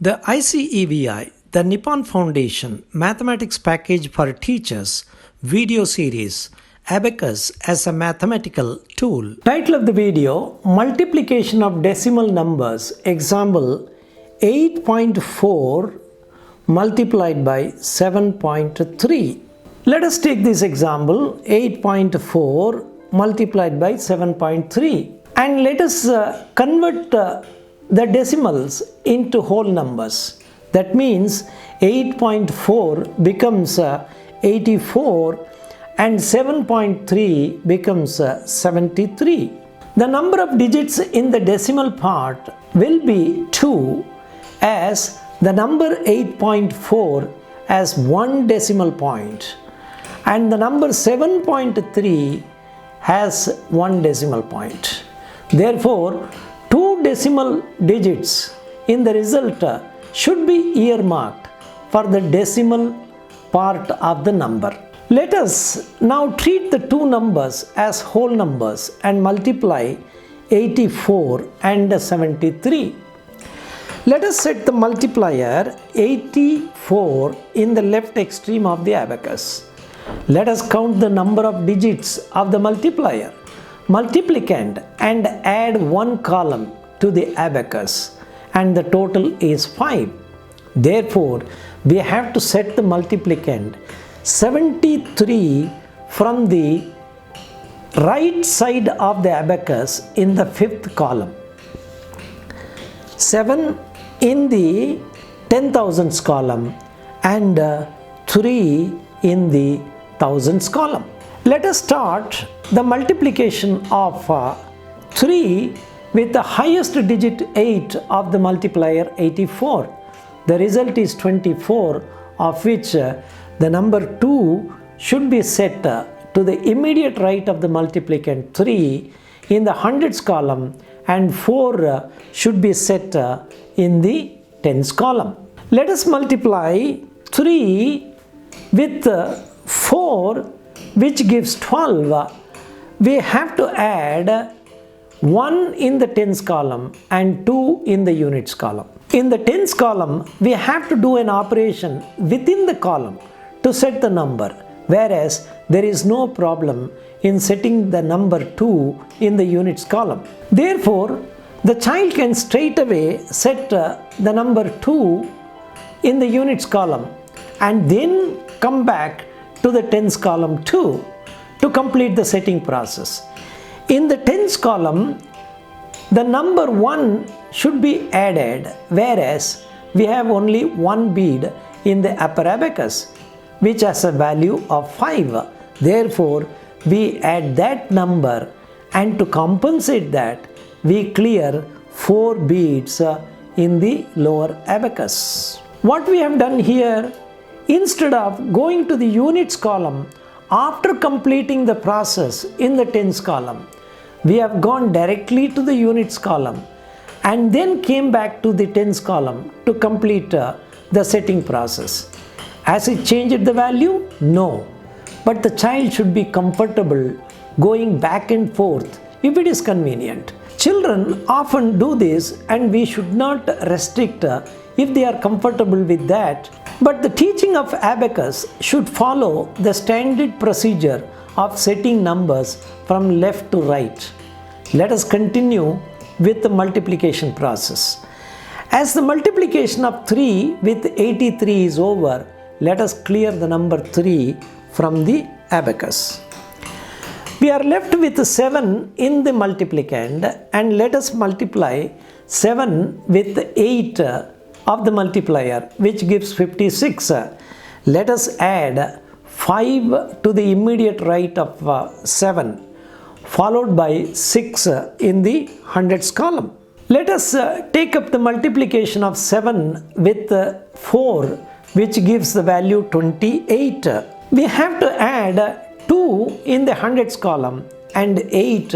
The ICEVI, the Nippon Foundation Mathematics Package for Teachers video series, Abacus as a Mathematical Tool. Title of the video, Multiplication of Decimal Numbers, example 8.4 multiplied by 7.3. Let us take this example 8.4 multiplied by 7.3 and let us convert the decimals into whole numbers. That means 8.4 becomes 84 and 7.3 becomes 73. The number of digits in the decimal part will be 2, as the number 8.4 has one decimal point and the number 7.3 has one decimal point. Therefore, two decimal digits in the result should be earmarked for the decimal part of the number. Let us now treat the two numbers as whole numbers and multiply 84 and 73. Let us set the multiplier 84 in the left extreme of the abacus. Let us count the number of digits of the multiplier, multiplicand, and add one column to the abacus, and the total is 5. Therefore, we have to set the multiplicand 73 from the right side of the abacus in the fifth column, 7 in the 10,000s column, and 3 in the thousands column. Let us start the multiplication of 3 with the highest digit 8 of the multiplier 84. The result is 24, of which the number 2 should be set to the immediate right of the multiplicand 3 in the hundreds column, and 4 should be set in the tens column. Let us multiply 3 with 4, which gives 12. We have to add 1 in the tens column and 2 in the units column. In the tens column, we have to do an operation within the column to set the number, whereas there is no problem in setting the number 2 in the units column. Therefore, the child can straight away set the number 2 in the units column and then come back to the tens column too to complete the setting process. In the tens column, the number 1 should be added, whereas we have only one bead in the upper abacus, which has a value of 5. Therefore, we add that number, and to compensate that, we clear 4 beads in the lower abacus. What we have done here, instead of going to the units column after completing the process in the tens column, we have gone directly to the units column and then came back to the tens column to complete the setting process. Has it changed the value? No. But the child should be comfortable going back and forth if it is convenient. Children often do this, and we should not restrict if they are comfortable with that. But the teaching of abacus should follow the standard procedure of setting numbers from left to right. Let us continue with the multiplication process. As the multiplication of 3 with 83 is over, let us clear the number 3 from the abacus. We are left with 7 in the multiplicand, and let us multiply 7 with 8 of the multiplier, which gives 56. Let us add 5 to the immediate right of 7, followed by 6 in the hundreds column. Let us take up the multiplication of 7 with 4, which gives the value 28. We have to add 2 in the hundreds column and 8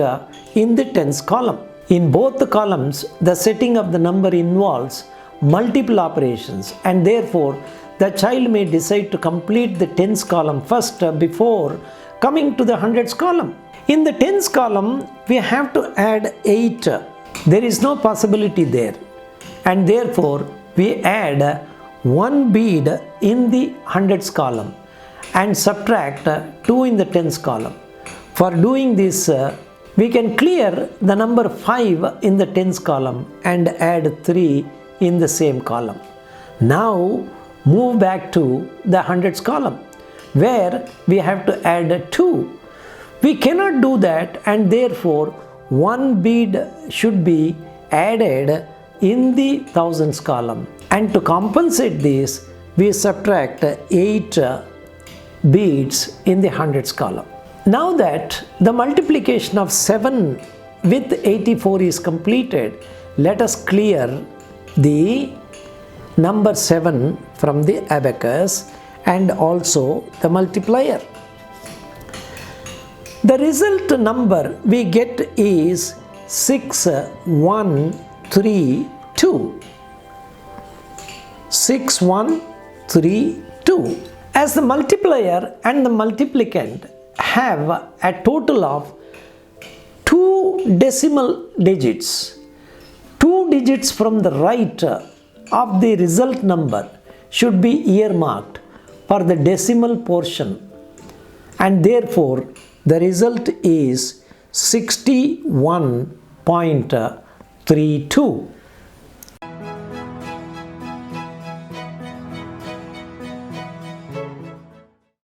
in the tens column. In both the columns, the setting of the number involves multiple operations, and therefore the child may decide to complete the tens column first before coming to the hundreds column. In the tens column, we have to add 8. There is no possibility there, and therefore we add one bead in the hundreds column and subtract 2 in the tens column. For doing this, we can clear the number 5 in the tens column and add 3 in the same column. Now move back to the hundreds column where we have to add 2. We cannot do that, and therefore one bead should be added in the thousands column, and to compensate this we subtract 8 beads in the hundreds column. Now that the multiplication of 7 with 84 is completed, let us clear the number 7 from the abacus and also the multiplier. The result number we get is 6132. 6132. As the multiplier and the multiplicand have a total of 2 decimal digits, 2 digits from the right of the result number should be earmarked for the decimal portion, and therefore the result is 61.32.